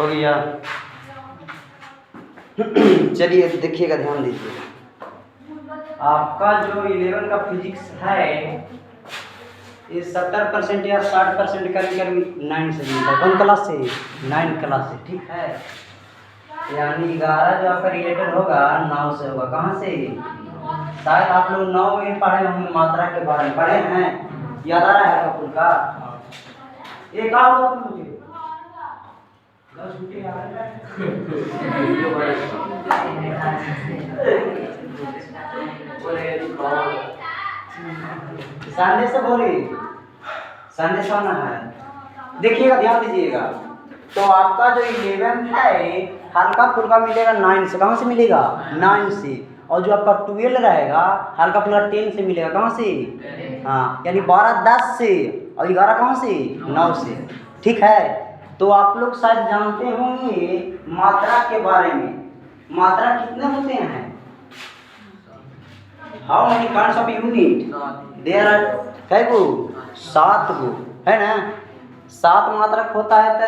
हो गया। चलिए देखिएगा, ध्यान दीजिए। आपका जो 11 का फिजिक्स है ये 70% या 60% करीब करीब 9 से मिलता है। कौन क्लास से? 9 क्लास से, ठीक है। यानी 11 जो आपका रिलेटेड होगा 9 से होगा। कहाँ से? शायद आप लोग 9 में पढ़े होंगे, मात्रा के बारे में पढ़े हैं, याद आ रहा है आपको का? एक आओ मुझे संडे से बोली, संडे से आना है। देखिएगा, ध्यान दीजिएगा। तो आपका जो 11 है हल्का फुल्का मिलेगा 9 से। कहाँ से मिलेगा? 9 से। और जो आपका 12 रहेगा हल्का फुल्का 10 से मिलेगा। कहाँ से? हाँ, यानी 12 10 से, और 11 कहाँ से? 9 से, ठीक है। तो आप लोग शायद जानते होंगे मात्रा के बारे में। मात्रा कितने होते हैं? How many kinds of unit? There are कै गो? 7 गो, है ना। 7 मात्रक होता है। तो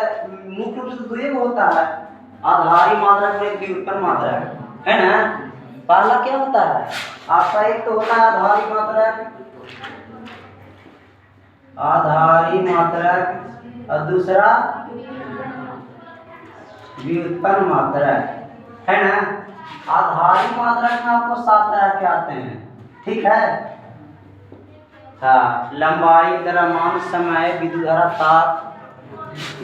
मुख्य रूप से 2 होता है, आधारी मात्रक और एक व्युत्पन्न मात्रक, है ना। पहला क्या होता है आपका? एक तो होता है आधारी मात्रक, आधारी मात्रक, और दूसरा व्युत्पन्न मात्रक, है ना। आधारी मात्रक में आपको 7 तरह के आते हैं, ठीक है। हाँ, लंबाई, द्रव्यमान, समय, विद्युत धारा, ताप,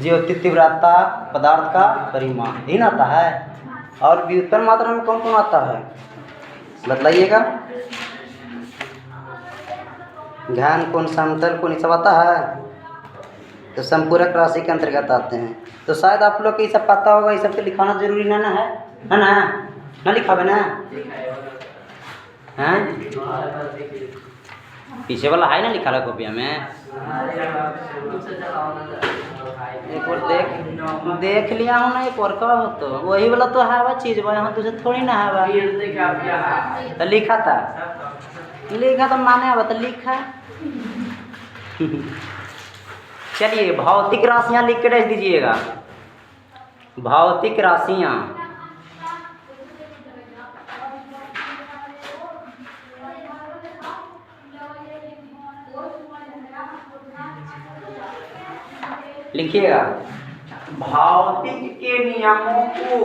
ज्योति तीव्रता, पदार्थ का परिमाण, यही ना आता है। और व्युत्पन्न मात्रा में कौन कौन आता है बतलाइएगा? घन कोण, समतल कोण, सब आता है। तो संपूरक राशि के अंतर्गत आते हैं। तो शायद आप लोग को ये सब पता होगा। ये सब तो लिखाना जरूरी ना है ना? ना लिखावे ना? हैं? पीछे वाला है ना लिखा रहा कॉपिया में। एक और देख लिया हूँ ना, एक और का हो तो वही वाला तो है वह चीज़, वह यहाँ तुझे थोड़ी ना है वह। तो लिखा तो माने अब तो लिखा। चलिए भौतिक राशियाँ लिख के रख दीजिएगा। भौतिक राशियाँ, लिखिएगा। भौतिक के नियमों को,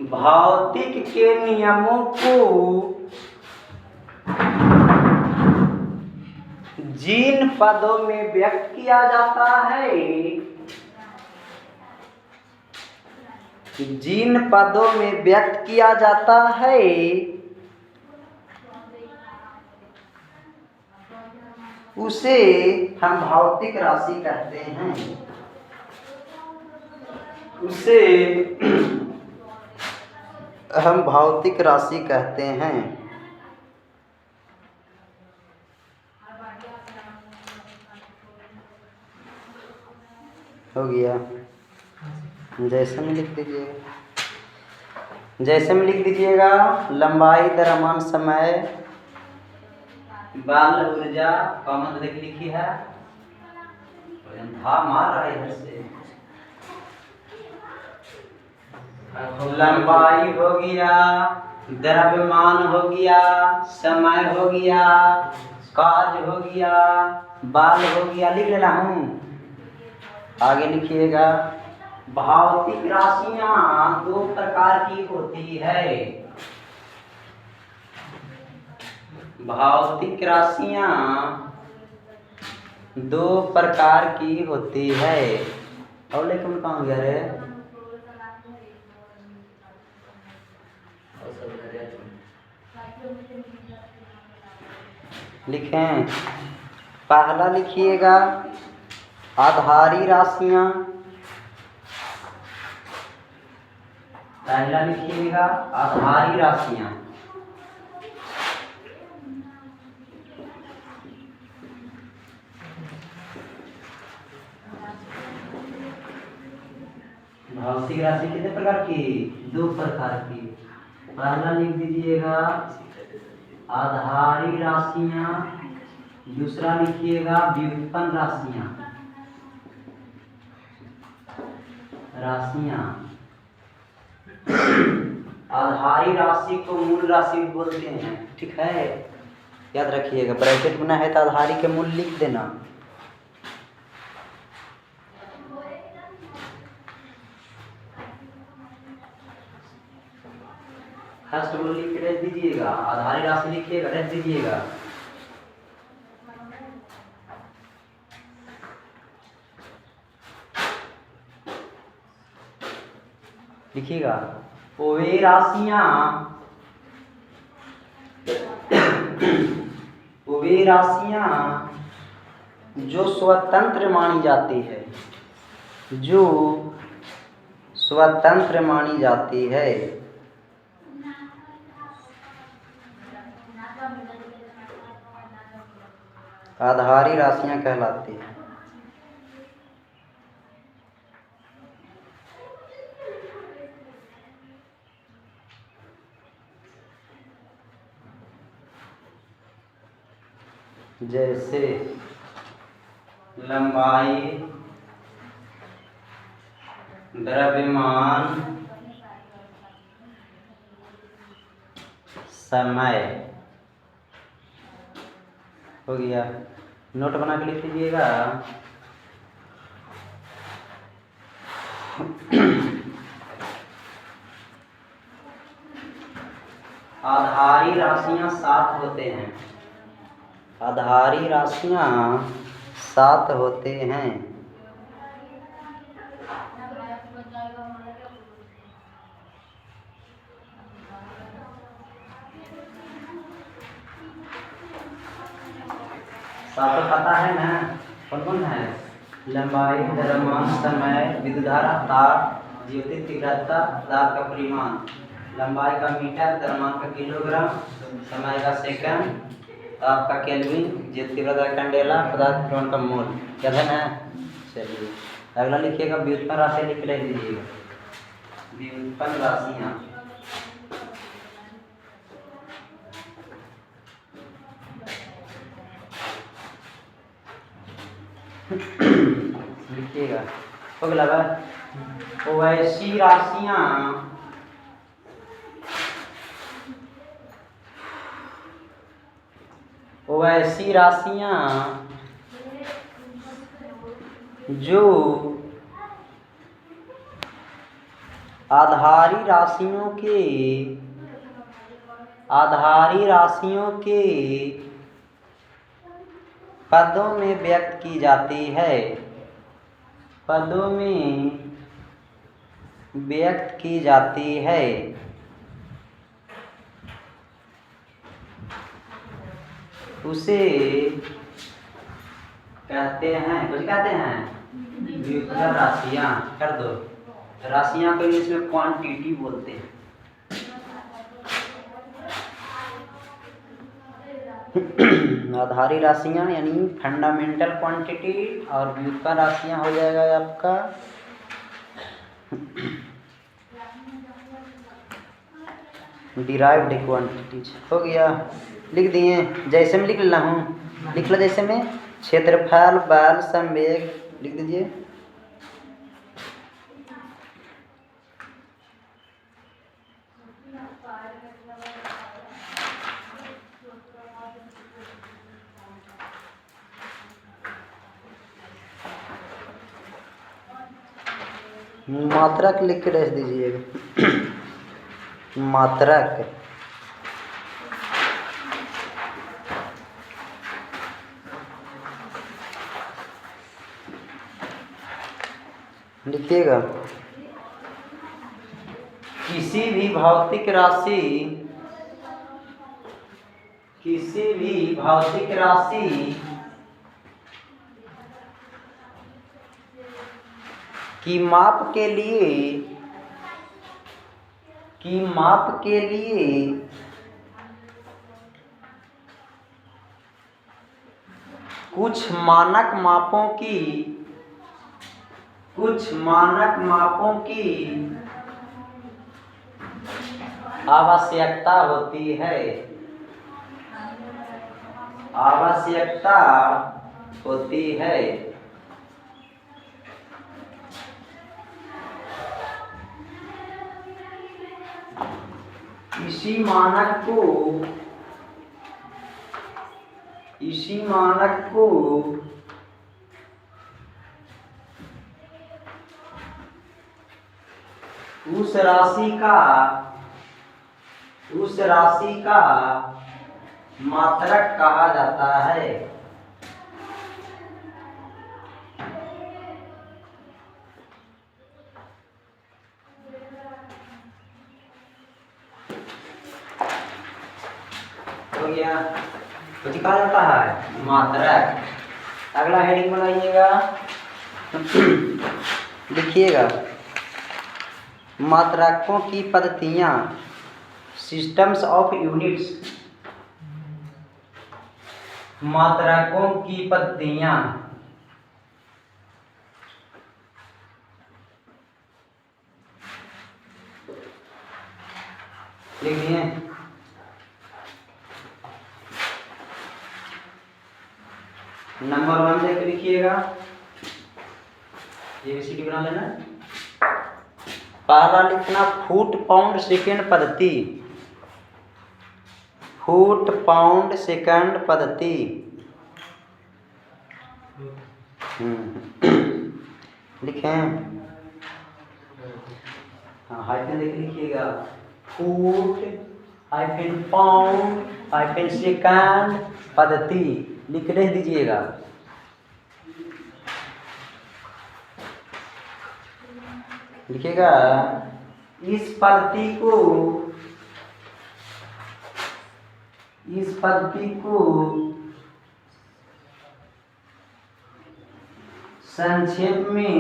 भौतिक के नियमों को जिन पदों में व्यक्त किया जाता है, जिन पदों में व्यक्त किया जाता है उसे हम भौतिक राशि कहते हैं। उसे हम भौतिक राशि कहते हैं। हो गया। जैसे में लिख दीजिएगा, जैसे में लिख दीजिएगा। लंबाई, द्रव्यमान, समय, बाल, ऊर्जा, कॉमन देख लिखी है। था मार रहा है इधर से। लंबाई हो गया, द्रव्यमान हो गया, समय हो गया, काज हो गया, बाल हो गया। लिख ले रहा हूँ, आगे लिखिएगा। भौतिक राशियाँ 2 प्रकार की होती है। भौतिक राशियाँ 2 प्रकार की होती है। और लेकिन कहाँ गया रे? लिखें। पहला लिखिएगा आधारी राशियाँ। पहला लिखिएगा आधारी राशियाँ। भौतिक राशि कितने प्रकार की? 2 प्रकार की। पहला लिख दीजिएगा आधारी राशियाँ, दूसरा लिखिएगा व्युत्पन्न राशियाँ। राशियां, आधारी राशि को मूल राशि बोलते हैं, ठीक है, याद रखिएगा। ब्रैकेट बना है तो आधारी के मूल लिख देना। फर्स्ट रूल लिख के रख दीजिएगा, आधारी राशि लिखिएगा, रख दीजिएगा। लिखिएगा, वे राशियां जो स्वतंत्र मानी जाती है, जो स्वतंत्र मानी जाती है, आधारी राशियां कहलाती हैं। जैसे लंबाई, द्रव्यमान, समय। हो गया, नोट बना के लिख लीजिएगा। आधारी राशियां 7 होते हैं, आधारी राशियां 7 होते हैं। सातों पता है ना, कौन कौन है? लंबाई, द्रव्यमान, समय, विद्युत धारा, तार, ज्योति तीव्रता, पदार्थ का परिमाण। लंबाई का मीटर, द्रव्यमान का किलोग्राम, समय का सेकंड, ताप का केल्विन, ज्योति तीव्रता का कैंडेला, पदार्थ परिमाण का मोल। क्या है ना? चलिए अगला लिखिएगा, व्युत्पन्न राशि लिख ले दीजिएगा। व्युत्पन्न राशियाँ लिखिएगा। अगला वैसी राशियां जो आधारी राशियों के पदों में व्यक्त की जाती है, पदों में व्यक्त की जाती है, उसे कहते हैं, कुछ कहते हैं व्युत्पन्न राशियां। कर दो, राशियां को इंग्लिश में क्वांटिटी बोलते हैं। आधारी राशियां यानी फंडामेंटल क्वांटिटी, और व्युत्पन्न राशियां हो जाएगा आपका डिराइव्ड क्वांटिटीज। हो गया, लिख दिए, जैसे में लिख रहा हूँ, लिख लो जैसे में। क्षेत्रफल, बल, संवेग लिख दीजिए। मात्रक लिख के रख दीजिएगा। मात्रक लिखिएगा। किसी भी भौतिक राशि की माप के लिए कुछ मानक मापों की आवश्यकता होती है, इसी मानक को उस राशि का मात्रक कहा जाता है। हो गया, तो कहा जाता है मात्रक। अगला हेडिंग बनाइएगा, लिखिएगा मात्रकों की पद्धतियाँ, सिस्टम्स ऑफ यूनिट्स। मात्रकों की पद्धतियाँ, लिखिए नंबर 1 देख लिखिएगा, एबीसीडी बना लेना। पहला लिखना फुट पाउंड सेकेंड पद्धति। फुट पाउंड सेकंड पद्धति। लिखें, हाँ हाइफन देख लिखिएगा, foot hyphen pound hyphen second पद्धति लिख दे दीजिएगा। लिखिएगा इस पद्धति को संक्षेप में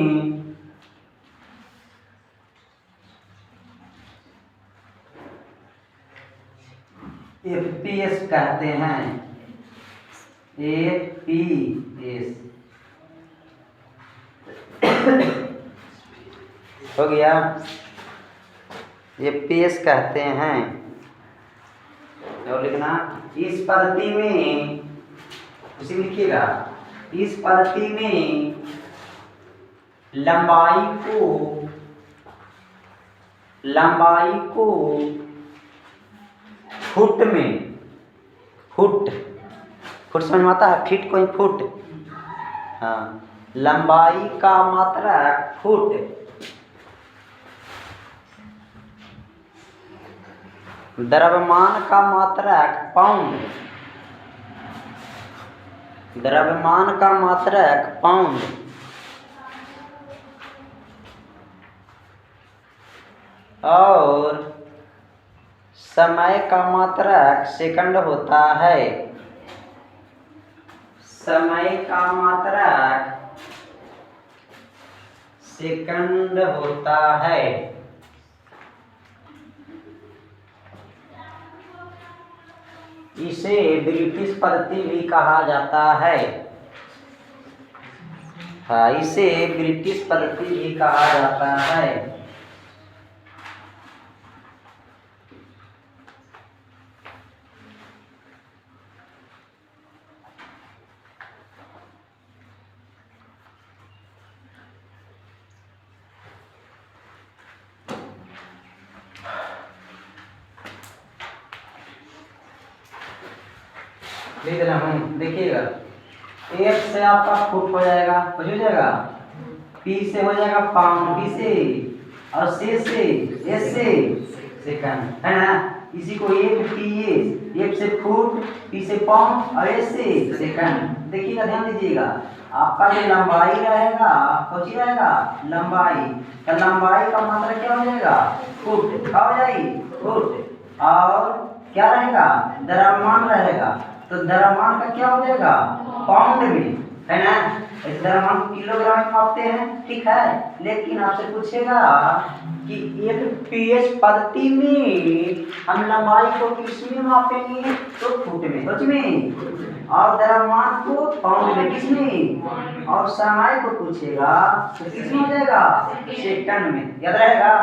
एफपीएस कहते हैं। एफपीएस हो गया, एफपीएस कहते हैं। और लिखना इस पद्धति में, उसी लिखिएगा, इस पद्धति में लंबाई को फुट में, फुट समझ में आता है, फीट कोई फुट, हाँ, लंबाई का मात्रक फुट, द्रव्यमान का मात्रक पाउंड, द्रव्यमान का मात्रक पाउंड, और समय का मात्रक सेकंड होता है। समय का मात्रक सेकंड होता है। इसे ब्रिटिश पद्धति भी कहा जाता है। हाँ, इसे ब्रिटिश पद्धति भी कहा जाता है। लिख देना हूँ, देखिएगा एफ से आपका फुट हो जाएगा, हो जाएगा, पी से हो जाएगा पाउंड, बी से, और से एस से सेकंड, है ना। इसी को एफ पी एफ से फुट, पी से पाउंड और एस से सेकंड। देखिएगा, ध्यान दीजिएगा, आपका जो लंबाई रहेगा, कौन रहेगा, लंबाई, तो लंबाई का मतलब क्या हो जाएगा, फुट, क्या हो जाएगी, फुट, और क्या रहेगा, द्रव्यमान रहेगा, तो द्रव्यमान का क्या हो जाएगा, पाउंड में, है ना। इस द्रव्यमान को किलोग्राम में मापते हैं, ठीक है, लेकिन आपसे पूछेगा कि एफपीएस पद्धति में हम लंबाई को किसमें मापेंगे, तो फुट में, सच में, और द्रव्यमान को पाउंड में, किसमें, और समय को पूछेगा तो किसमें हो जाएगा, सेकंड में, याद रहेगा।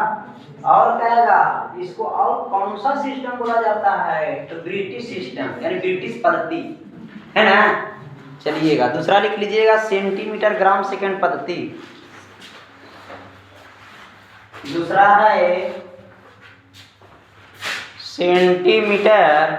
और कहेगा इसको और कौन सा सिस्टम बोला जाता है, तो ब्रिटिश सिस्टम, यानी ब्रिटिश पद्धति, है ना। चलिएगा दूसरा लिख लीजिएगा, सेंटीमीटर ग्राम सेकंड पद्धति। दूसरा है सेंटीमीटर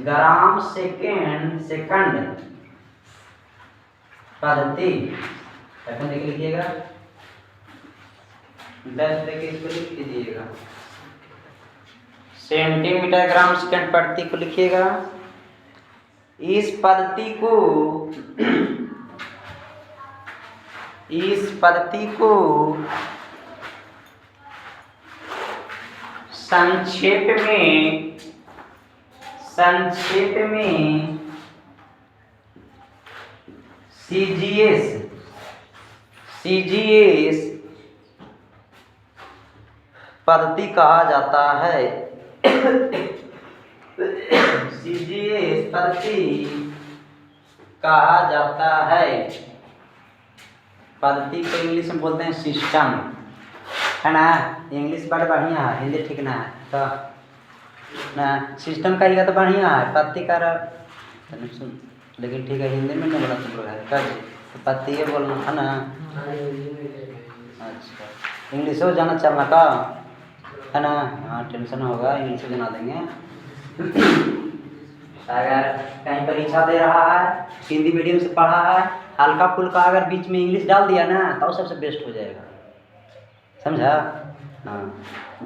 ग्राम सेकंड पद्धति ऐसा देख लिखिएगा, डैश देके इसको लिख दीजिएगा। सेंटीमीटर ग्राम सेकंड पद्धति को लिखिएगा। इस पद्धति को संक्षेप में सीजीएस पद्धति कहा जाता है। सीजीएस पद्धति कहा जाता है। पद्धति को इंग्लिश में बोलते हैं सिस्टम, है ना। इंग्लिश बड़ा बढ़िया है, हिंदी ठीक ना है तो ना। सिस्टम कहिएगा तो बढ़िया है, पद्धति का लेकिन ठीक है हिंदी में नहीं बोला तुम लोग है कर तो पद्धति ये बोलना है ना। अच्छा इंग्लिश हो जाना चलना का है ना। हाँ टेंशन होगा, इंग्लिश जना देंगे। अगर कहीं परीक्षा दे रहा है, हिंदी मीडियम से पढ़ा है, हल्का फुल्का अगर बीच में इंग्लिश डाल दिया ना तो सबसे बेस्ट हो जाएगा, समझा। हाँ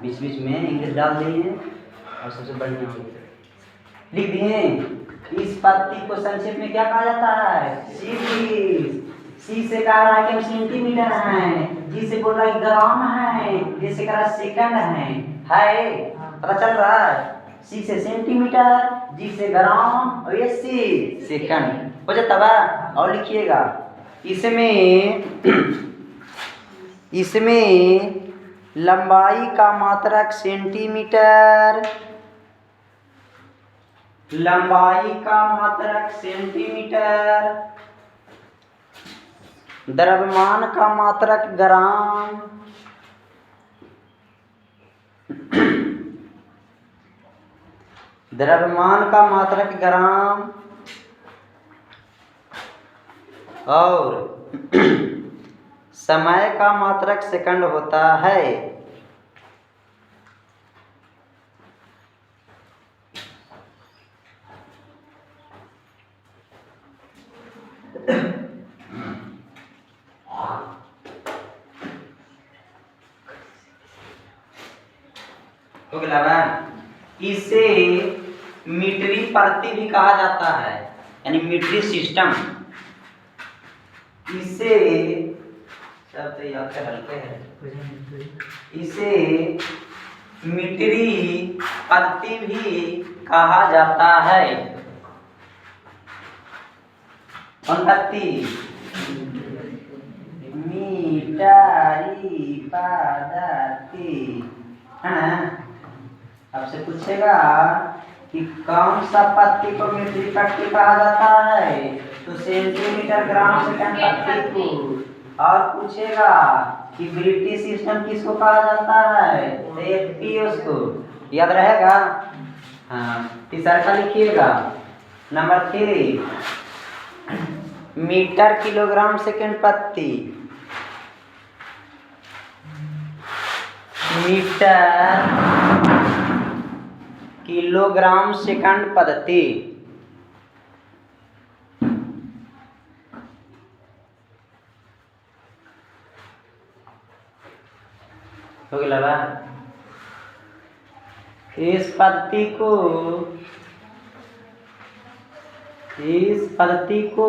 बीच में इंग्लिश डाल दिए और सबसे बढ़िया हो गया। लिख दिए। इस पद्धति को संक्षेप में क्या कहा जाता है? सी से कह रहा है कि सेंटीमीटर है, जी से बोल रहा है ग्राम है, जी से कह रहा है सेकंड है पता चल रहा है। सी से सेंटीमीटर, जी से ग्राम और ये सी सेकंड हो जाता है। और लिखिएगा इसमें लंबाई का मात्रक सेंटीमीटर, द्रव्यमान का मात्रक ग्राम, और समय का मात्रक सेकंड होता है। तो इसे मीटरी पद्धति भी कहा जाता है, यानी मीटरी सिस्टम। इसे सब याद कर हल्के है। इसे मीटरी पद्धति भी कहा जाता है। पद्धति मीटरी पद्धति है ना। आपसे पूछेगा कि कौन सा पद्धति को मीटरी पद्धति कहा जाता है, तो सेंटीमीटर ग्राम सेकंड पद्धति को। और पूछेगा कि ब्रिटिश सिस्टम किसको कहा जाता है, तो एफपी उसको याद रहेगा। हाँ तीसरा का लिखिएगा। नंबर 3 मीटर किलोग्राम सेकंड पद्धति। मीटर किलोग्राम सेकंड पद्धति। हो गया। इस पद्धति को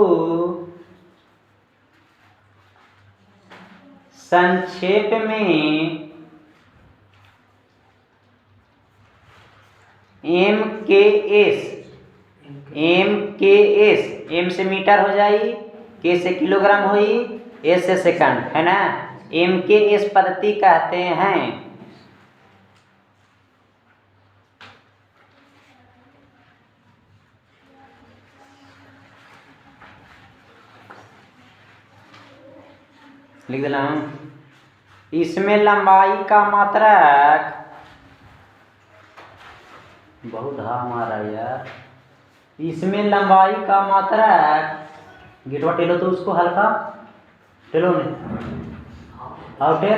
संक्षेप में एम से मीटर हो जाई, के से किलोग्राम हुई, एस से सेकंड है ना। MKS पद्धति कहते हैं। लिख दिला। इसमें लंबाई का मात्रक बहुत हाँ मारा यार। इसमें लंबाई का मात्रा गिटवा टेलो तो उसको हल्का टेलो नहीं आउट है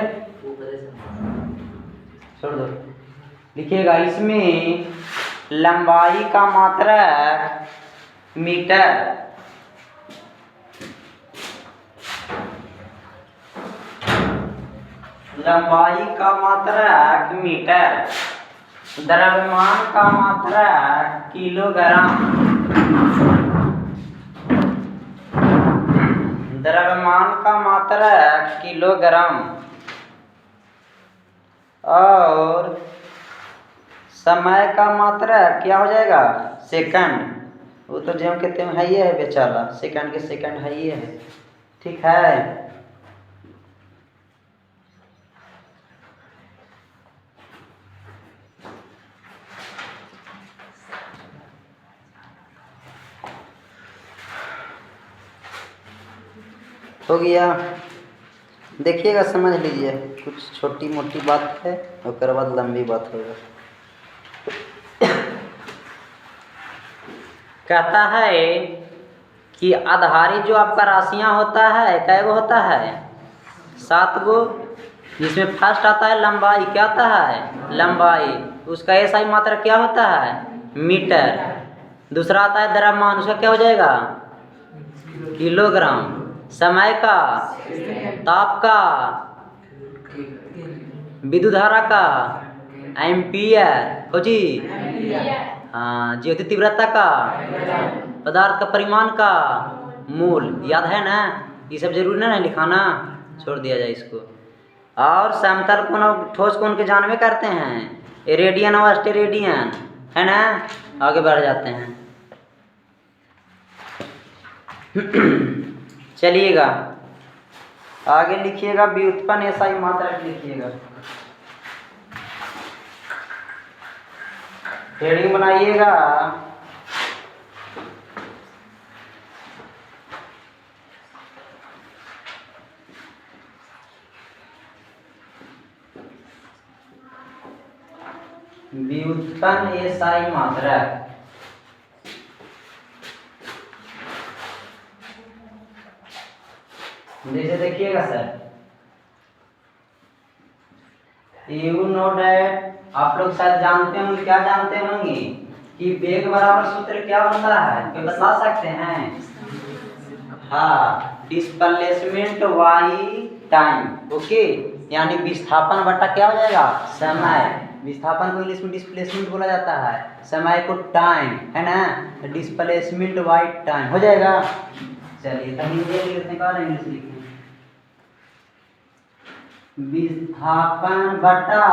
छोड़ दो। लिखिएगा इसमें लंबाई का मात्रक मीटर, लंबाई का मात्रक मीटर, द्रव्यमान का मात्रक किलोग्राम, द्रव्यमान का मात्रक किलोग्राम और समय का मात्रक क्या हो जाएगा सेकंड। वो तो जो कहते हैं है ये है बेचारा, सेकंड के सेकंड है ये है। ठीक है, हो गया। देखिएगा समझ लीजिए, कुछ छोटी मोटी बात है उसके बाद लंबी बात होगा। कहता है कि आधारित जो आपका राशियां होता है कै गो होता है 7 गो। जिसमें फर्स्ट आता है लंबाई, क्या आता है लंबाई, उसका एसआई मात्रा क्या होता है मीटर। दूसरा आता है द्रव्यमान, उसका क्या हो जाएगा किलोग्राम। समय का, ताप का, विद्युत धारा का एम्पियर हो जी, हाँ ज्योति तीव्रता का, पदार्थ का परिमाण का मूल। याद है ना, ये सब जरूरी ना लिखाना, छोड़ दिया जाए इसको। और समतल कोण और ठोस कोण के जानवे करते हैं रेडियन और स्टेरेडियन, है ना। आगे बढ़ जाते हैं। चलिएगा आगे लिखिएगा व्युत्पन्न एसआई मात्रक लिखिएगा, हेडिंग बनाइएगा व्युत्पन्न एसआई मात्रक। जैसे देखिएगा सर, यू नो डैट, आप लोग शायद जानते होंगे, क्या जानते होंगे कि वेग बराबर सूत्र क्या होता है, क्या बता सकते हैं। हाँ, डिस्प्लेसमेंट वाई टाइम, ओके। यानी विस्थापन बटा क्या हो जाएगा समय। विस्थापन को इंग्लिश में डिस्प्लेसमेंट बोला जाता है, समय को टाइम, है ना। डिस्प्लेसमेंट वाई टाइम हो जाएगा। चलिए तो हिंदी लिखने का इंग्लिश लिखें, विस्थापन बटा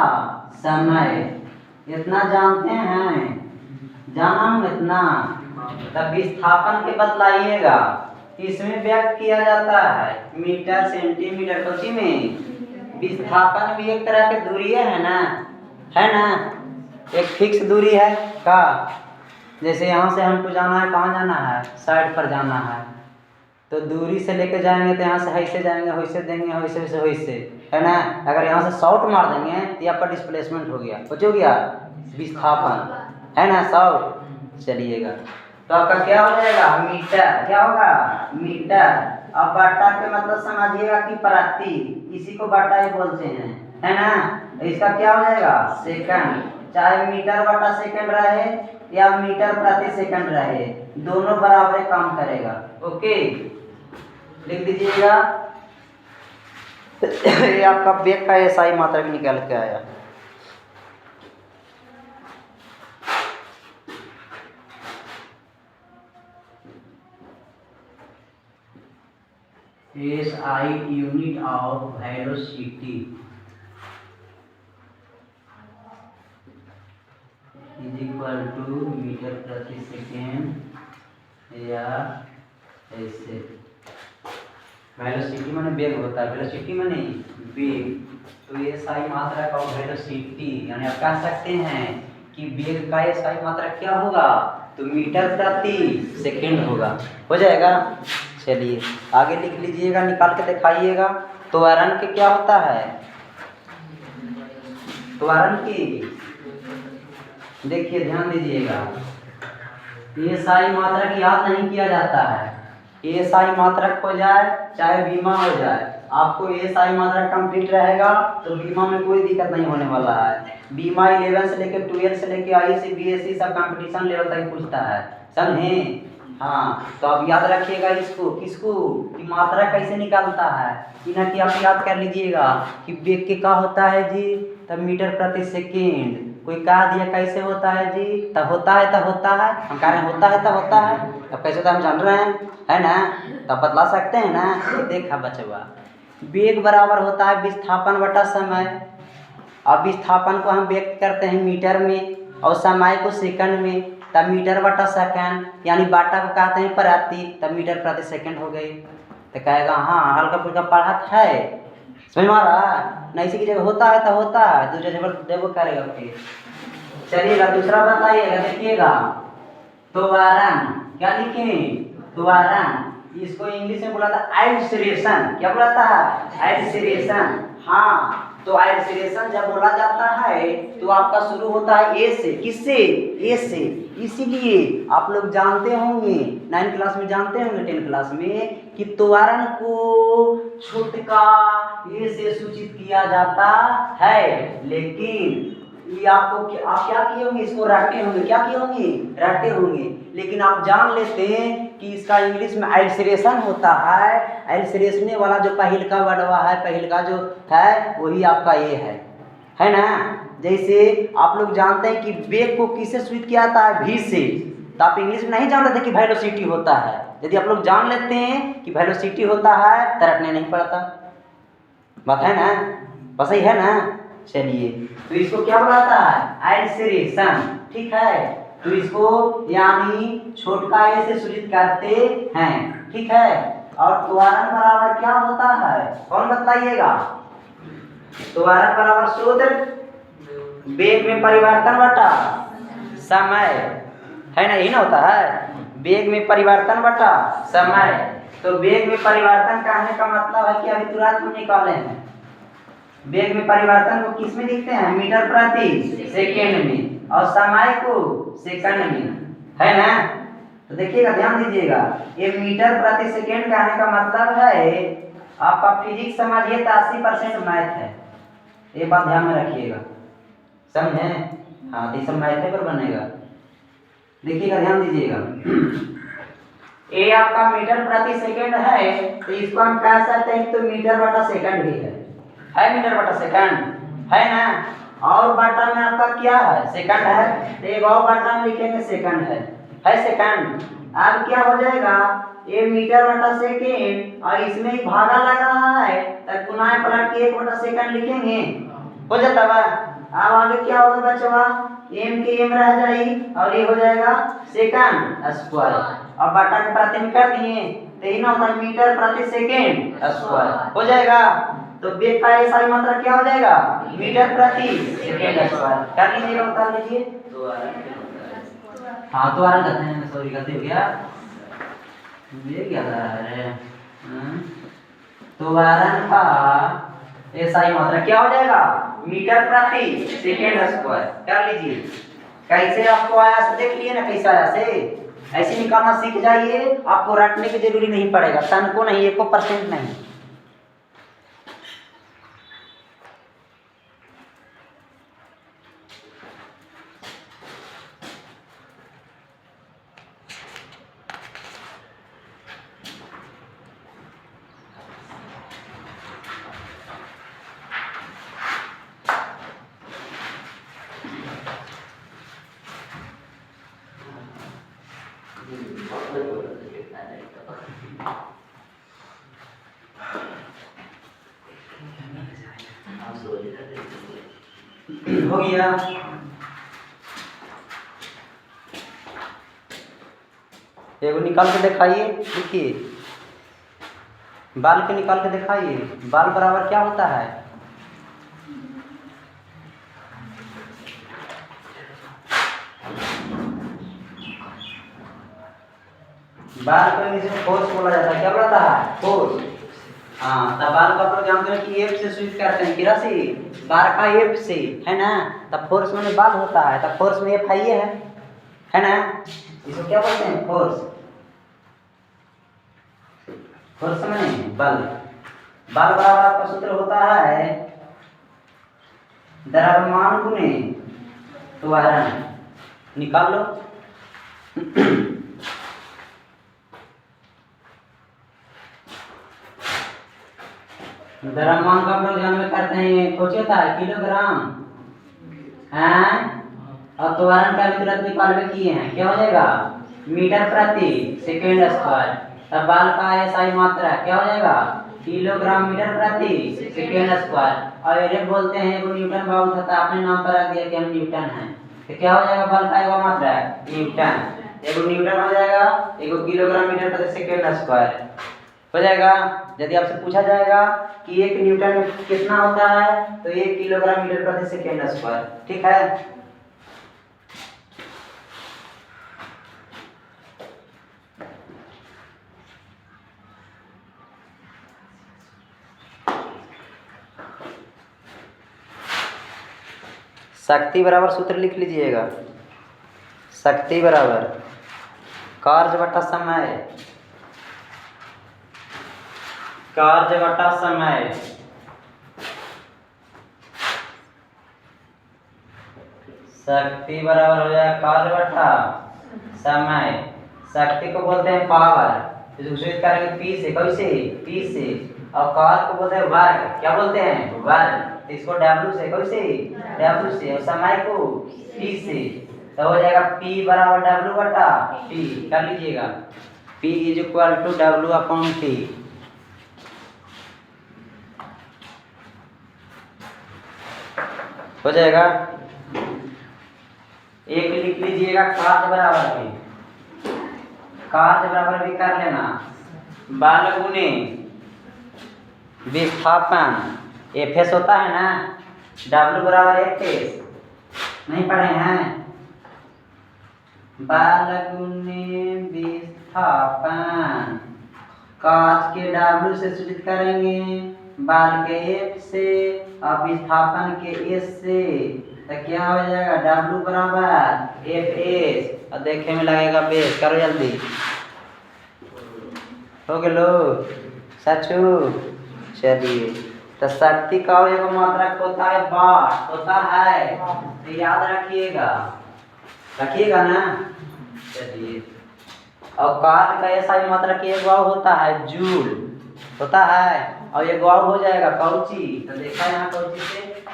समय। इतना जानते हैं, जाना हूँ इतना। तब विस्थापन के बतलाइएगा, इसमें व्यक्त किया जाता है मीटर सेंटीमीटर कोची में। विस्थापन भी एक तरह की दूरी है ना, है ना, एक फिक्स दूरी है का। जैसे यहाँ से हमको जाना है, कहाँ जाना है साइड पर जाना है, तो दूरी से लेके जाएंगे तो यहाँ से ऐसे जाएंगे, वैसे देंगे, वैसे वैसे वैसे, है ना। अगर यहाँ से शॉर्ट मार देंगे तो आपका डिस्प्लेसमेंट हो गया, कुछ हो गया विस्थापन, है ना शॉर्ट। चलिएगा तो आपका क्या हो जाएगा मीटर, क्या होगा मीटर। अब बटा के मतलब समझिएगा कि प्रति, इसी को बटा ही बोलते हैं, है ना। इसका क्या हो जाएगा सेकंड, चाहे मीटर बटा सेकंड रहे या मीटर प्रति सेकंड रहे, दोनों बराबर काम करेगा। ओके, लिख दीजिएगा। ये आपका वेग का एसआई मात्रक निकल के आया। SI unit of velocity is equal to metre प्रति सेकेंड, या ऐसे। वेलोसिटी माने वेग होता है, वेलोसिटी माने वेग। तो एसआई मात्रक ऑफ वेलोसिटी, यानी आप कह सकते हैं कि वेग का एसआई मात्रक क्या होगा, तो मीटर प्रति सेकेंड होगा। हो जाएगा। चलिए आगे लिख लीजिएगा, निकाल के दिखाइएगा। त्वरण के क्या होता है, त्वरण की देखिए ध्यान दीजिएगा, एएसआई मात्रक याद नहीं किया जाता है। एएसआई मात्रक हो जाए चाहे बीमा हो जाए, आपको एएसआई मात्रक कंप्लीट रहेगा तो बीमा में कोई दिक्कत नहीं होने वाला है। बीमा 11 से लेकर 12 से लेकर आईसी बीएससी सब कंपटीशन लेवल तक पूछता है, समझे। हाँ, तो आप याद रखिएगा इसको, किसको, कि मात्रा कैसे निकालता है। कि ना कि आप याद कर लीजिएगा कि वेग के क्या होता है जी, तब मीटर प्रति सेकेंड। कोई कहा दिया कैसे होता है जी, तब होता है तब होता है, हम कह रहे हैं होता है तब होता है, अब कैसे तो हम जान रहे हैं, है ना, तब बतला सकते हैं ना। देखा बचवा, वेग बराबर होता है विस्थापन बटा समय। अब विस्थापन को हम व्यक्त करते हैं मीटर में और समय को सेकंड में, तब मीटर बटा सेकंड, यानी बाटा को कहते हैं प्रति, तब मीटर प्रति सेकंड हो गई। तो कहेगा हाँ हल्का फुल्का पढ़ा है, समझ में आ रहा ना। इसी की जगह होता है तो होता है, दूसरे जगह देखो करेगा फिर। चलिएगा दूसरा बताइएगा, देखिएगा त्वरण, क्या लिखें, त्वरण। इसको इंग्लिश में बोला था एक्सीलरेशन, क्या बोला था, एक्सीलरेशन। हाँ, तो एक्सीलरेशन जब बोला जाता है तो आपका शुरू होता है ए से, किससे, ए से। इसीलिए आप लोग जानते होंगे 9th क्लास में, जानते होंगे 10th क्लास में कि त्वरण को छोटका ए से सूचित किया जाता है। लेकिन ये आपको आप क्या किए होंगे, इसको रटे होंगे, क्या किए होंगे, रटे होंगे। लेकिन आप जान लेते हैं कि इसका इंग्लिश में एक्सीलरेशन होता है। एक्सीलरेशन वाला जो पहिल का वर्डवा है, पहिल का जो है वही आपका ये है ना। जैसे आप लोग जानते हैं कि वेग को किससे सूचित किया जाता है, भी से। तो आप इंग्लिश में नहीं जान लेते कि वेलोसिटी होता है। यदि आप लोग जान लेते हैं कि वेलोसिटी होता है तो रटने नहीं पड़ता, बात है ना, बस ही है ना। चलिए, तो इसको क्या बुलाता है, एक्सीलरेशन, ठीक है। तो इसको यानी छोटका ए से सूचित करते हैं, ठीक है। और त्वरण बराबर क्या होता है, कौन बताइएगा। त्वरण बराबर सूत्र वेग में परिवर्तन बटा समय, है ना, यही ना होता है, वेग में परिवर्तन बटा समय। तो वेग में परिवर्तन कहने का मतलब है कि अभी तुरंत हम निकाले हैं, वेग में परिवर्तन को किस में लिखते हैं, मीटर प्रति सेकेंड में, और समय को सेकंड में, है ना। तो देखिएगा ध्यान दीजिएगा, ये मीटर प्रति सेकेंड कहने का मतलब है, आपका फिजिक्स समझिए तो 80% मैथ है, ये बात ध्यान में रखिएगा, समझे। हाँ, तो सब मैथ पर बनेगा। देखिएगा ध्यान दीजिएगा, ये आपका मीटर प्रति सेकेंड है, तो इसको हम कह सकते हैं तो मीटर बटा सेकंड भी है मीटर बटा सेकंड, है ना। और बाटा में आपका क्या है, सेकंड है, तो एक और बाटा में लिखेंगे सेकंड है सेकंड। अब क्या हो जाएगा, ये मीटर बटा सेकेंड और इसमें ही भागा लग रहा है, तब पुनः पलट के 1 बटा सेकंड लिखेंगे, हो जाता है। अब आगे क्या होगा बच्चों, एम के एम रह जाएगी और ये हो जाएगा सेकंड स्क्वायर, और बाटा के प्रति में कर दिए तो ये ना होता है मीटर प्रति सेकेंड स्क्वायर, हो जाएगा। तो वेग का एसआई मात्रा क्या हो जाएगा, मीटर प्रति सेकेंड स्क्वायर। कर लीजिएगा, बता लीजिए। हाँ, तो आराम करते हैं, सॉरी गलती हो गया, ये क्या है, तो आराम का एसआई मात्रा क्या हो जाएगा, मीटर प्रति सेकेंड स्क्वायर। कर लीजिए, कैसे आपको आया से देख लिए ना, कैसे आया से, ऐसे निकालना सीख जाइए, आपको रटने की जरूरी नहीं पड़ेगा, तन को नहीं, 1% नहीं। हो गया, एगो निकाल के दिखाइए, देखिए बाल के निकाल के दिखाइए, बाल बराबर क्या होता है, बाल को इंग्लिश में फोर्स बोला जाता है, क्या बोलता है, फोर्स। हाँ, तब बाल को आप लोग जानते हैं कि एफ से स्विच करते हैं कि राशि बार का एफ से, है ना। तब फोर्स में बाल होता है, तब फोर्स में एफ आई है ना। इसको क्या बोलते हैं, फोर्स। फोर्स में बल, बल बराबर आपका सूत्र होता है द्रव्यमान गुणे त्वरण। निकाल लो। द्रव्यमान का हम लोग जान में करते हैं, कुछ होता है किलोग्राम हैं, और त्वरण का भी तुरंत निकाल में किए हैं, क्या हो जाएगा मीटर प्रति सेकेंड स्क्वायर। तब बाल का एसआई मात्रा क्या हो जाएगा किलोग्राम मीटर प्रति सेकेंड स्क्वायर। और ये बोलते हैं वो न्यूटन बाउंड था, आपने नाम पर रख दिया कि हम न्यूटन हैं, तो क्या हो जाएगा बल का एगो मात्रा न्यूटन, एगो न्यूटन हो जाएगा, एगो किलोग्राम मीटर प्रति सेकेंड स्क्वायर हो जाएगा। यदि आपसे पूछा जाएगा कि 1 न्यूटन में कितना होता है, तो 1 किलोग्राम मीटर प्रति सेकेंड स्क्वायर, ठीक है। शक्ति बराबर सूत्र लिख लीजिएगा, शक्ति बराबर कार्य बटा समय, कार्य बटा समय। शक्ति बराबर हो जाएगा कार्य बटा समय। शक्ति को बोलते हैं पावर, दूसरे करेंगे पी से, कैसे पी से, और कार्य को बोलते हैं वर्ग, क्या बोलते हैं वर्ग, इसको डब्ल्यू से, कैसे डब्ल्यू से, और समय को टी से, तो हो जाएगा पी बराबर डब्ल्यू बटा टी। कर लीजिएगा P is equal to W upon T. हो जाएगा। एक लिख लीजिएगा कार्य बराबर भी, कार्य बराबर भी कर लेना, बल गुने विस्थापन, एफ एस होता है ना, डब्ल्यू बराबर एफ एस, नहीं पढ़े हैं, बल गुने विस्थापन, कांच के डब्ल्यू से सूचित करेंगे, बल के एफ से और विस्थापन के एस से, तो क्या हो जाएगा डब्ल्यू बराबर एफ एस, और देखे में लगेगा बेस। करो जल्दी, हो गलो सचू। चलिए, तो शक्ति का एक मात्रक होता है वाट, होता है, तो याद रखिएगा, रखिएगा ना। चलिए, और कार्य का ऐसा ही मात्रक एक वाव होता है जूल, होता है, और ये वाव हो जाएगा कौची, तो देखा यहाँ कौची से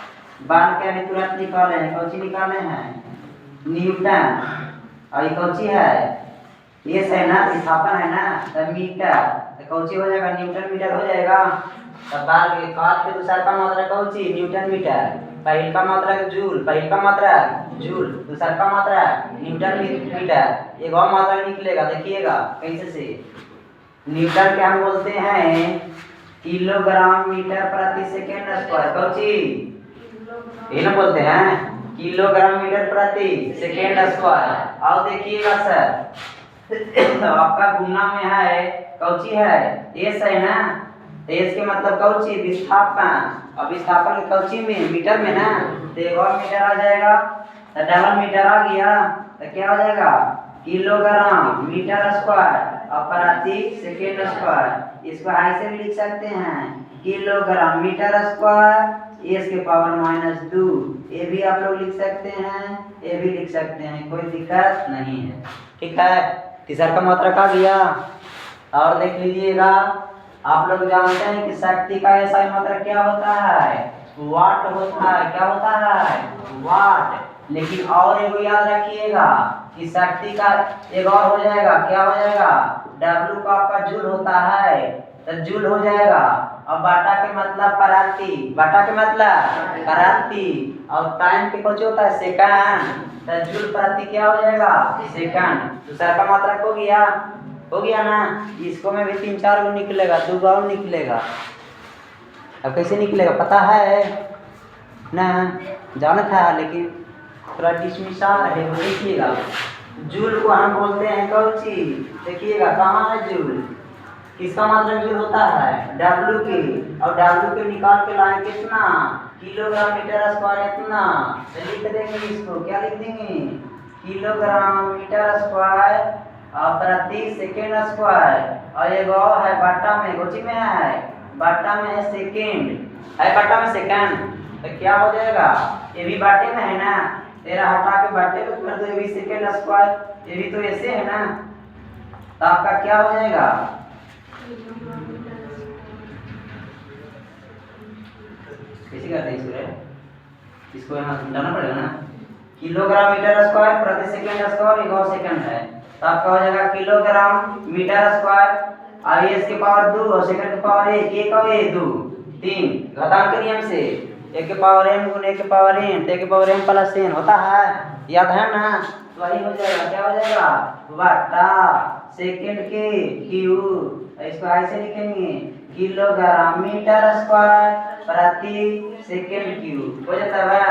बाल के अभी तुरंत निकाले हैं, कौची निकाले हैं न्यूटन, और ये कौची है ये है ना, विस्थापन है ना, तो मीटर, तो कौची हो जाएगा न्यूटन मीटर हो जाएगा। तब बाल के काट के दूसरा का मात्रा कौची न्यूटन मीटर, पहल का मात्रा जूल, पहल का मात्रा जूल, दूसरा का मात्रा न्यूटन मीटर, एक और मात्रा निकलेगा, देखिएगा कैसे से। न्यूटन के हम बोलते हैं किलोग्राम मीटर प्रति सेकेंड स्क्वायर, कौची ये ना बोलते हैं किलोग्राम मीटर प्रति सेकेंड स्क्वायर। और देखिएगा सर, तो आपका गुना में है कौची है एस है ना, एस के मतलब कौची विस्थापन, और विस्थापन के कौची में मीटर में ना, तो एक और मीटर आ जाएगा, तो डबल मीटर आ गया, तो क्या हो जाएगा किलोग्राम मीटर स्क्वायर और प्रति सेकेंड स्क्वायर। इसको ऐसे भी लिख सकते हैं किलोग्राम मीटर स्क्वायर एस के पावर -2, ये भी आप लोग लिख सकते हैं, ये भी लिख सकते हैं, कोई दिक्कत नहीं है, ठीक है। तीसरा का मात्रक आ गया। और देख लीजिएगा, आप लोग जानते हैं कि शक्ति का ऐसा मात्रक क्या होता है वाट होता है, क्या होता है वाट। लेकिन और एगो याद रखिएगा कि शक्ति का एक और हो जाएगा, क्या हो जाएगा डब्ल्यू का आपका जूल होता है, तो जूल हो जाएगा, और बाटा के मतलब परांती, बाटा के मतलब परांती, और टाइम के कुछ होता है सेकंड, तो जूल प्रति क्या हो जाएगा सेकंड। दूसरा का मात्रक हो गया ना। इसको में भी 3-4 गो निकलेगा, 2 गो और निकलेगा। अब कैसे निकलेगा पता है ना, जाना था, लेकिन थोड़ा डिसमिसाल है, वो देखिएगा। जूल को हम बोलते हैं कौची, देखिएगा कहाँ है जूल, इसका मतलब ये होता है डब्ल्यू के, और डब्ल्यू के निकाल के लाए कितना, किलोग्राम मीटर स्क्वायर इतना, तो लिख देंगे इसको, क्या लिख देंगे, किलोग्राम मीटर स्क्वायर प्रति सेकेंड स्क्वायर। और ये गो है बट्टा में, गोची में है बट्टा में है सेकेंड, है बट्टा में सेकेंड, तो क्या हो जाएगा, ये भी बाटे में है ना, तेरा हटा के बाटे में कर दो, ये भी सेकेंड स्क्वायर, ये भी तो ऐसे है ना, तो आपका क्या हो जाएगा, कैसे करते हैं इसको यहाँ समझाना पड़ेगा ना, किलोग्राम मीटर स्क्वायर प्रति सेकेंड स्क्वायर इक्वल सेकंड है, तो आपका हो जाएगा किलोग्राम मीटर स्क्वायर, और ये इसके पावर 2 और सेकंड के पावर 1, 1 और 1 2 3 घातांक के नियम से 1 के पावर m गुने 1 के पावर n, 1 के पावर m प्लस n होता है, याद है ना, तो वही हो जाएगा, क्या हो जाएगा, बट्टा सेकंड के क्यू, इसको ऐसे लिखेंगे किलोग्राम मीटर स्क्वायर प्रति सेकंड क्यूब हो जाता है।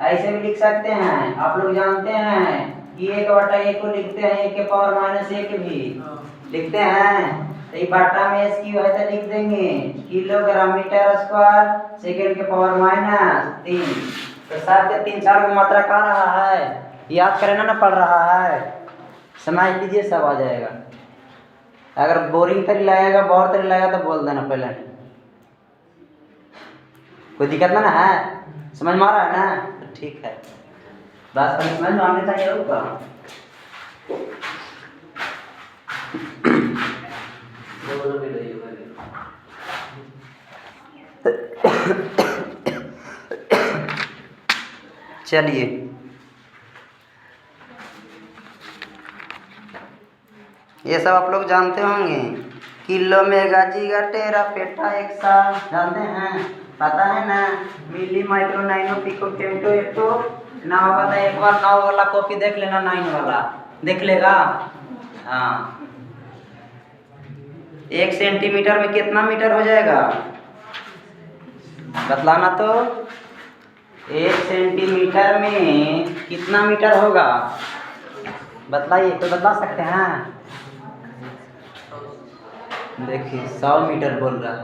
ऐसे भी लिख सकते हैं, आप लोग जानते हैं कि 1/1 को लिखते हैं 1 के पावर -1 भी लिखते हैं, तो ये बट्टा में एस क्यू है तो लिख देंगे किलोग्राम मीटर स्क्वायर सेकंड के पावर -3, तो सब के 3-4 की मात्रा कहाँ रहा है, याद करना ना पड़ रहा है, समझ लीजिए सब आ जाएगा। अगर बोरिंग तरी लगेगा बोर तरी लगेगा तो बोल देना पहले, कोई दिक्कत ना है, समझ में आ रहा है ना, तो ठीक है, बस समझ में आने चाहिए होगा। चलिए ये सब आप लोग जानते होंगे, किलो मेगा जीगा टेरा पेटा एक्सा जानते हैं, पता है ना, मिली माइक्रो नाइनो पिको फेमटो एक्टो ना होगा तो एक बार 9 वाला कॉपी देख लेना, 9 वाला देख लेगा। हाँ 1 सेंटीमीटर में कितना मीटर हो जाएगा, बतलाना तो, 1 सेंटीमीटर में कितना मीटर होगा, बतलाइए, कोई बता सकते हैं, देखिए 100 मीटर बोल रहा है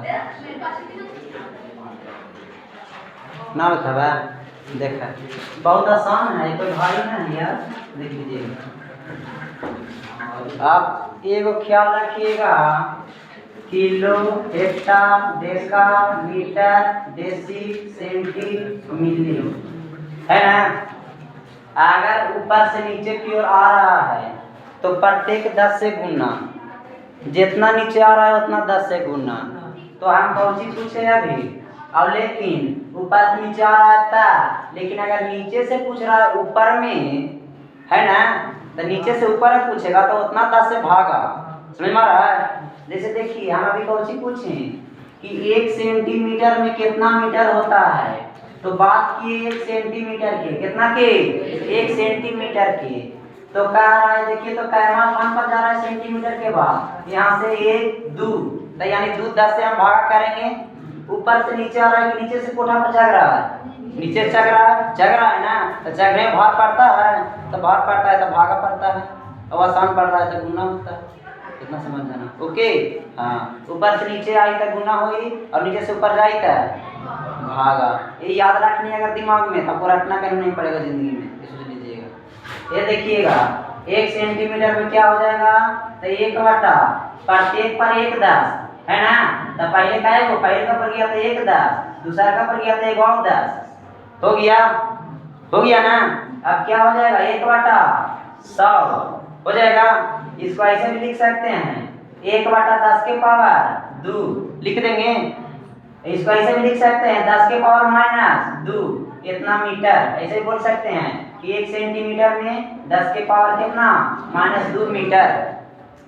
ना, बतावा देखा, बहुत आसान है, कोई भारी नहीं है यार, देख लीजिए। आप एगो ख्याल रखिएगा, kilo hecto deca metre deci centi milli है ना, अगर ऊपर से नीचे की ओर आ रहा है तो प्रत्येक 10 से गुना, जितना नीचे आ रहा है उतना 10 से गुना, तो हम कौन सी पूछे अभी, और लेकिन ऊपर से नीचे आ रहा था, लेकिन अगर नीचे से पूछ रहा है ऊपर में है ना, तो नीचे से ऊपर में पूछेगा तो उतना 10 से भागा, समझ में आ रहा है। जैसे देखिए हम अभी कौन सी पूछे कि 1 सेंटीमीटर में कितना मीटर होता है, तो बात की 1 सेंटीमीटर के, कितना के, 1 सेंटीमीटर के, तो कह रहा है देखिए, तो कैमा मान पर जा रहा है सेंटीमीटर के बाद, यहाँ से 1 2, तो यानी 2 10 से हम भागा करेंगे, ऊपर से नीचे आ रहा है कि नीचे से कोठा पर जग रहा है, नीचे जग रहा है ना, तो जगने में भार पड़ता है, तो भार पड़ता है तो भागा पड़ता है, और आसान पड़ रहा है तो गुना होता है, इतना समझ जाना, ओके। हाँ ऊपर से नीचे आई तो गुना हुई, और नीचे से ऊपर जाई तो भागा, ये याद रखनी है अगर दिमाग में, तो रटना करना नहीं पड़ेगा जिंदगी में, ये सोच लीजिएगा। ये देखिएगा 1 सेंटीमीटर में क्या हो जाएगा, तो 1 बटा प्रत्येक पर 1 10 है ना, तो पहले का है वो, पहले का पर गया तो 1 10, दूसरा का पर गया तो 1 और 10 हो गया ना। अब क्या हो जाएगा, 1 बटा 100 हो जाएगा, इसको ऐसे भी लिख सकते हैं 1 बटा 10 के पावर 2 लिख देंगे, इसको ऐसे भी लिख सकते हैं 10 के पावर -2 इतना मीटर, ऐसे बोल सकते हैं कि 1 सेंटीमीटर में 10 के पावर कितना -2 मीटर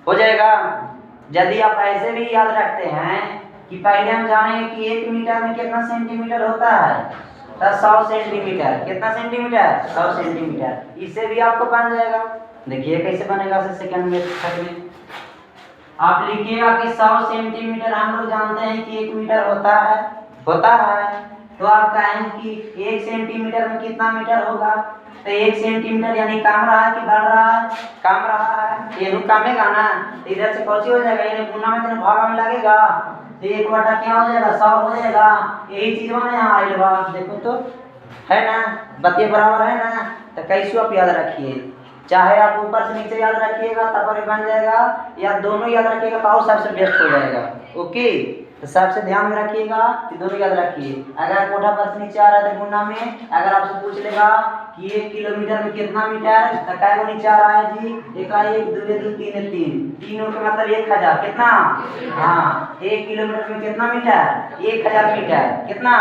हो जाएगा। यदि आप ऐसे भी याद रखते हैं कि पहले हम जानेंगे कि 1 मीटर में कितना सेंटीमीटर होता है, तो 100 सेंटीमीटर, कितना सेंटीमीटर 100 सेंटीमीटर, इससे भी आपको बन जाएगा। देखिए कैसे बनेगा, सेकंड में आप लिखिएगा कि 100 सेंटीमीटर हम लोग जानते हैं कि 1 मीटर होता है, तो आप कहेंगे कि 1 सेंटीमीटर में कितना मीटर होगा, तो 1 सेंटीमीटर यानी कम रहा है कि बढ़ रहा है, कम रहा है, ये कमेगा ना, तो इधर से कौची हो जाएगा, इन्हें गुना में तो भागा में लगेगा, तो 1 बटा क्या हो जाएगा 100 हो जाएगा। यही चीज में यहाँ आयल बा, देखो तो है ना, बतिये बराबर है ना, तो कैसे आप याद रखिए, चाहे आप ऊपर से नीचे याद रखिएगा तब पर बन जाएगा, या दोनों याद रखिएगा तो सबसे बेस्ट हो जाएगा। ओके, तो सबसे ध्यान में रखिएगा कि दोनों याद रखिए। अगर कोठा पर से नीचे आ रहा है तो गुना में, अगर आपसे पूछ लेगा कि 1 किलोमीटर में कितना मीटर, तो कै गो नीचे आ रहा है जी, 1 1 2 2 3 3, तीनों का मतलब 1000 कितना, हाँ 1 किलोमीटर में कितना मीटर 1000 मीटर कितना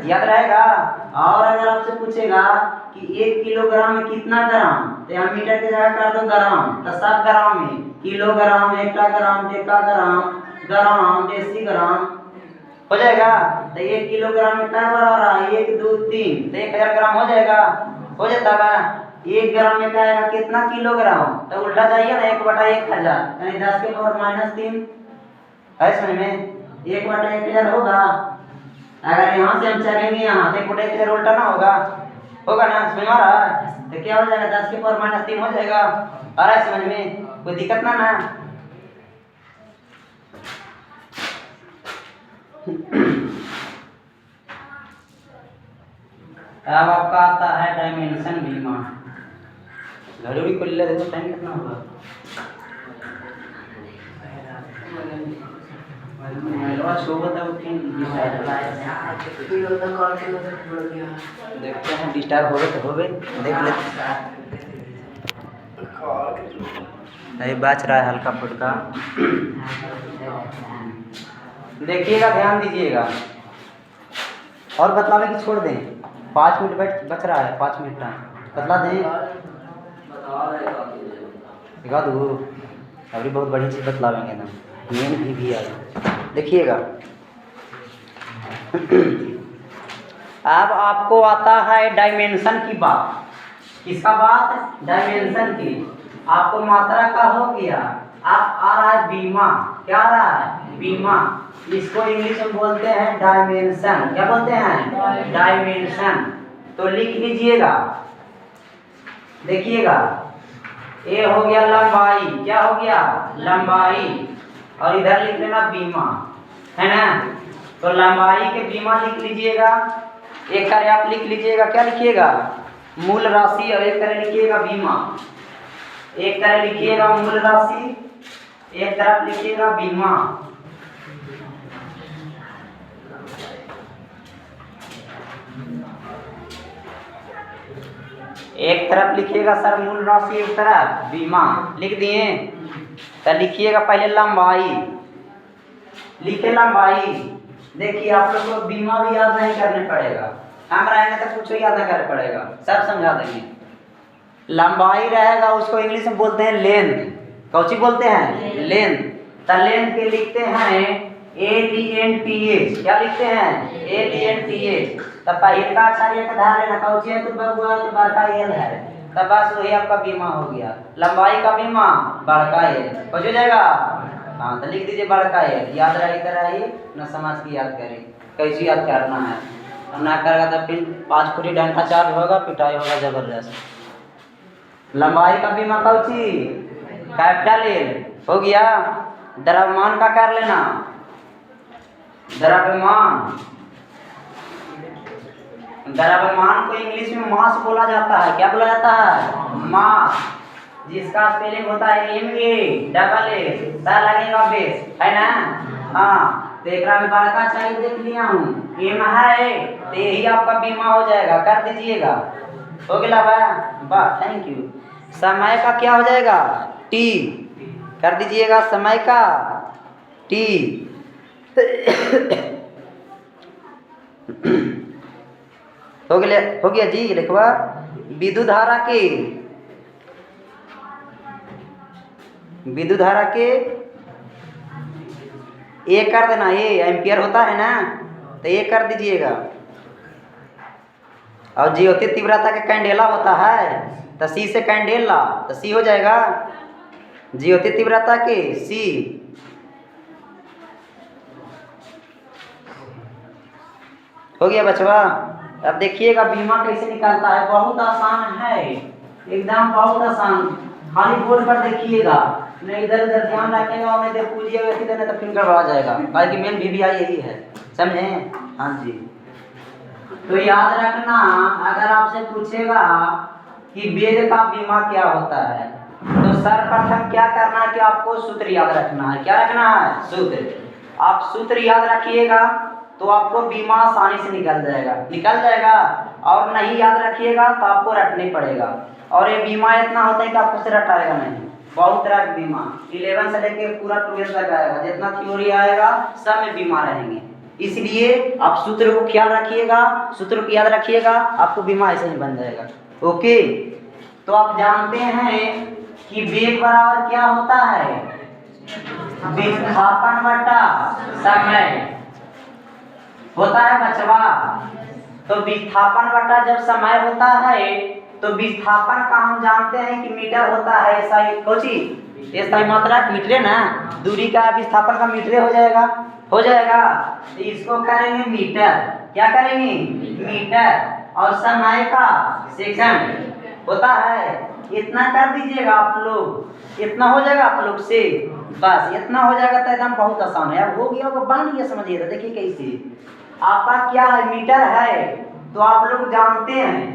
याद रहेगा। और अगर आपसे पूछेगा कि 1 किलोग्राम में कितना ग्राम, तो यहाँ मीटर की जगह कर दो ग्राम, तो सब ग्राम में, किलोग्राम, हेक्टाग्राम, डेकाग्राम, ग्राम, डेसीग्राम हो जाएगा। तो 1 किलोग्राम में क्या बराबर है 1 2 3, तो 1000 ग्राम हो जाएगा, हो जाता है। 1 ग्राम में क्या आएगा कितना किलोग्राम, तो उल्टा जाइए ना 1/1000 यानी 10 के पावर -3 है, समझ में 1/1000 होगा। अगर यहाँ से हम चलेंगे यहाँ तो 1/1000 उल्टा ना होगा, होगा ना, समझ में आ रहा है, तो क्या हो जाएगा 10 के पावर -3 हो जाएगा। आ रहा है समझ में, कोई दिक्कत ना ना। अब आपका आता है डायमेंशन बीमा, घड़ी को ले देखो टाइम कितना होगा, देखते हैं डिस्टर्ब हो गए तो हो गए, देख लेते नहीं बच रहा है हल्का फुल्का, देखिएगा ध्यान दीजिएगा। और बतलावे कि छोड़ दें, 5 मिनट बच रहा है, 5 मिनट बतला दें, दिखा दूँ अभी बहुत बड़ी चीज़ बतलावेंगे ना, मेन भी आए देखिएगा। अब आपको आता है डायमेंशन की बात, किसका बात, डायमेंशन की। आपको मात्रा का हो गया, आप आ रहा है बीमा, क्या आ रहा है बीमा, इसको इंग्लिश में बोलते हैं डायमेंशन, क्या बोलते हैं डायमेंशन। तो लिख लीजिएगा, देखिएगा ये हो गया लंबाई, क्या हो गया लंबाई, और इधर लिख लेना बीमा, है ना। तो लंबाई के बीमा लिख लीजिएगा, एक करे आप लिख लीजिएगा, क्या लिखिएगा मूल राशि, और एक करे लिखिएगा बीमा, एक तरह लिखिएगा मूल राशि, एक तरफ लिखिएगा बीमा। एक तरफ लिखिएगा सर मूल राशि, एक तरफ बीमा, लिख दिए। तो लिखिएगा पहले लंबाई, लिखे लंबाई। देखिए आप लोग को बीमा भी याद नहीं करने पड़ेगा, हम रहेंगे तो कुछ याद नहीं करना पड़ेगा, सब समझा देंगे। लंबाई रहेगा उसको इंग्लिश में बोलते हैं लेंथ, कौची बोलते हैं लेंथ। तो लेंथ के लिखते हैं ADNTH, क्या लिखते हैं ADNTH। तब पहले का अच्छा एक धार लेना, कौची है तो बड़का तो बड़का एल है, तब बस वही आपका बीमा हो गया, लंबाई का बीमा बड़का एल हो जाएगा। हाँ तो लिख दीजिए बड़का एल, याद रही तरह ही न समझ की याद करें, कैसे याद करना है, ना करेगा तो फिर 5 फुटी डंडा चार्ज होगा, पिटाई होगा जबरदस्त। लंबाई का बीमा कौची कैपिटल एल हो गया। द्रव्यमान का कर लेना, द्रव्यमान, द्रव्यमान को इंग्लिश में मास बोला जाता है, क्या बोला जाता है मास, जिसका स्पेलिंग होता है MASS, सा लगेगा बेस, है ना। हाँ तो एक में बड़का चाहिए देख लिया हूँ, एम है तो यही आपका बीमा हो जाएगा, कर दीजिएगा, हो गया वाह थैंक यू। समय का क्या हो जाएगा T, कर दीजिएगा समय का T। हो गया जी, लिखवा। विद्युत धारा के, विद्युत धारा के ए कर देना, ये एम्पियर होता है ना, तो ये कर दीजिएगा। और ज्योति तीव्रता के कैंडेला होता है, तो सी से कैंडेला, तो सी हो जाएगा ज्योति तीव्रता के सी, हो गया बचवा। अब देखिएगा बीमा कैसे निकालता है, बहुत आसान है, एकदम बहुत आसान। खाली बोर्ड पर देखिएगा, नहीं इधर उधर ध्यान रखेगा और नहीं देख पूछिएगा किधर, नहीं तो फिर गड़बड़ा जाएगा। बाकी मेन VBI यही है, समझे? हाँ जी। तो याद रखना, अगर आपसे पूछेगा कि वेद का बीमा क्या होता है, तो सर्वप्रथम क्या करना है कि आपको सूत्र याद रखना है। क्या रखना है? सूत्र। आप सूत्र याद रखिएगा तो आपको बीमा आसानी से निकल जाएगा। और नहीं याद रखिएगा तो आपको रटने पड़ेगा। और ये बीमा इतना होता है कि आपको से रटाएगा नहीं। बहुत तरह का बीमा 11 से लेकर पूरा 12 तक आएगा, जितना थ्योरी आएगा सब में बीमा रहेंगे। इसलिए आप सूत्र को ख्याल रखिएगा, सूत्र को याद रखिएगा, आपको बीमा ऐसे ही बन जाएगा। ओके, तो आप जानते हैं कि वेग बराबर क्या होता है? विस्थापन बटा समय होता है बचवा। तो विस्थापन बटा जब समय होता है तो विस्थापन का हम जानते हैं कि मीटर होता है। ऐसा मात्रा मीटरे ना, दूरी का विस्थापन का मीटरे हो जाएगा। तो इसको करेंगे मीटर। क्या करेंगे? मीटर। और समय का सेकंड होता है। इतना कर दीजिएगा आप लोग, इतना हो जाएगा आप लोग से, बस इतना हो जाएगा। तो एकदम बहुत आसान है। अब हो गया होगा, बांध लिया, समझिएगा। देखिए कैसे आपका क्या है, मीटर है। तो आप लोग जानते हैं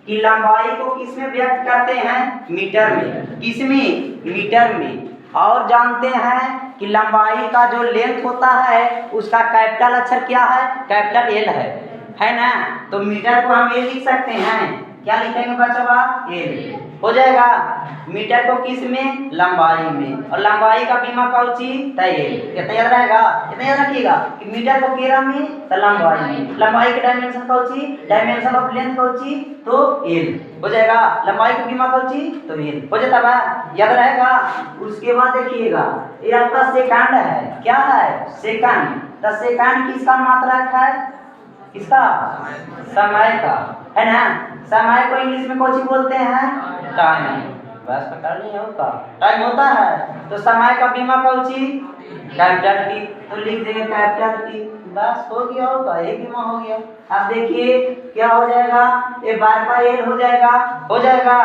कि लंबाई को किस में व्यक्त करते हैं? मीटर में। किस में? मीटर में। और जानते हैं कि लंबाई का जो लेंथ होता है उसका कैपिटल अक्षर क्या है? कैपिटल L है ना। तो मीटर को हम L लिख सकते हैं। क्या लिखेंगे बच्चों? L हो जाएगा। मीटर को किस में? लंबाई में। और लंबाई का बीमा कौन सी? L। कितना याद रहेगा? इतना याद रखिएगा कि मीटर को केरा में तो लंबाई में। लंबाई के डायमेंशन कौन सी? डायमेंशन ऑफ लेंथ कौन सी? तो L हो जाएगा। लंबाई का बीमा कौन सी? तो L हो जाता है, याद रहेगा। उसके बाद देखिएगा ये आपका सेकंड है। क्या है? सेकंड। तो सेकंड किसका मात्रक है? किसका? समय का, है ना। समय को इंग्लिश में कौन सी बोलते हैं? टाइम। बस पकड़ नहीं होगा, टाइम होता है। तो समय का बीमा कौन सी? Capital T। तो लिख देंगे कैपिटल T। बस हो गया होगा, ये बीमा हो गया। अब देखिए क्या हो जाएगा, ये बार का L हो जाएगा।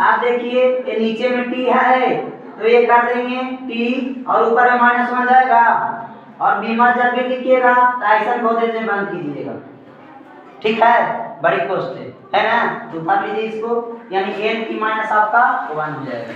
आप देखिए ये नीचे में T है तो ये कर देंगे T और ऊपर में माइनस हो जाएगा। और बीमा जब भी लिखिएगा तो ऐसा बहुत से बंद कीजिएगा, ठीक है। बड़ी कोस्ट है ना। तो उठा लीजिए इसको, यानी L की माइनस आपका 1 हो जाएगा।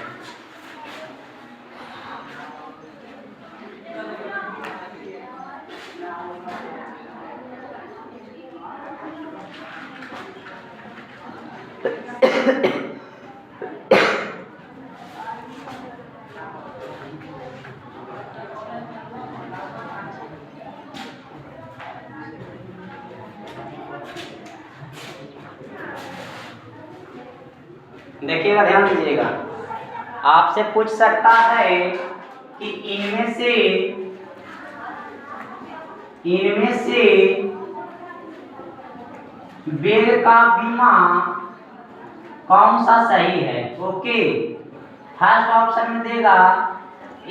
देखिएगा, ध्यान दीजिएगा। आपसे पूछ सकता है कि इनमें से वेग का बीमा कौन सा सही है? ओके, फर्स्ट ऑप्शन में देगा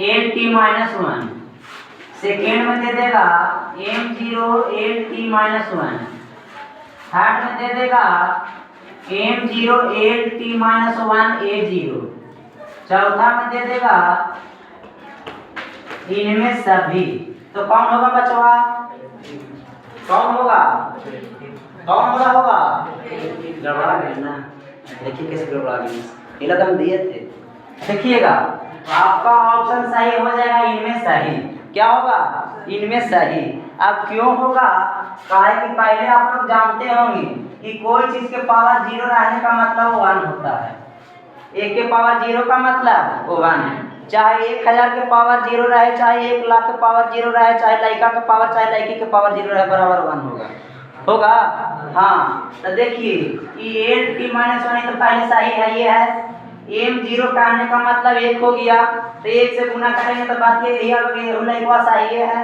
L-T-1, सेकेंड में दे देगा M0 L-T-1, थर्ड में दे देगा M0 L-T-1 A0, चौथा में दे देगा इनमें सभी। तो कौन होगा बचवा? कौन होगा? गड़बड़ा गया ना। देखिए कैसे गड़बड़ा गया, ये तो हम दिए थे। देखिएगा आपका ऑप्शन सही हो जाएगा, इनमें सही। क्या होगा? इनमें सही। अब क्यों होगा? काहे कि पहले आप लोग जानते होंगे कि कोई चीज के पावर 0 रहने का मतलब वो 1 होता है। एक के पावर 0 का मतलब वो 1 है। चाहे 1000 के पावर 0 रहे, चाहे 1 लाख के पावर 0 रहे, चाहे लड़का के पावर, चाहे लड़की के पावर 0 रहे, बराबर 1 होगा। हाँ, तो देखिए ये L-T-1 तो पहले सही है, ये है। M0 का आने का मतलब 1 हो गया, तो 1 से गुना करेंगे तो बात ये लड़का सही है।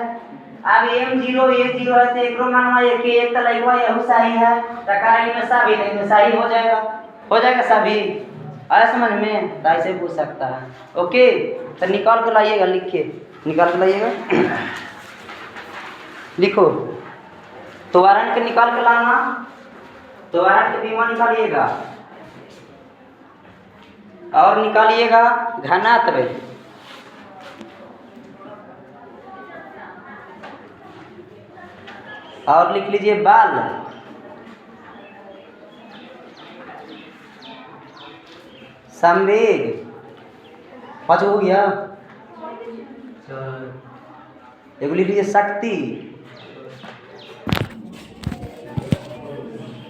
अब M0 A0 है तो एक मानवा 1 तो लड़का यही सही है। तो करेंगे में सभी, नहीं सही हो जाएगा सभी। आया समझ में? तो ऐसे पूछ सकता है। ओके, तो निकाल कर लाइएगा, निकाल कर लाइएगा। लिखो तो वारंट के निकाल के लाना, तो वारंट के बीमा निकालिएगा और निकालिएगा घनत्व, और लिख लीजिए बाल, संवेग, 5 हो गया। एगो लिख लीजिए शक्ति,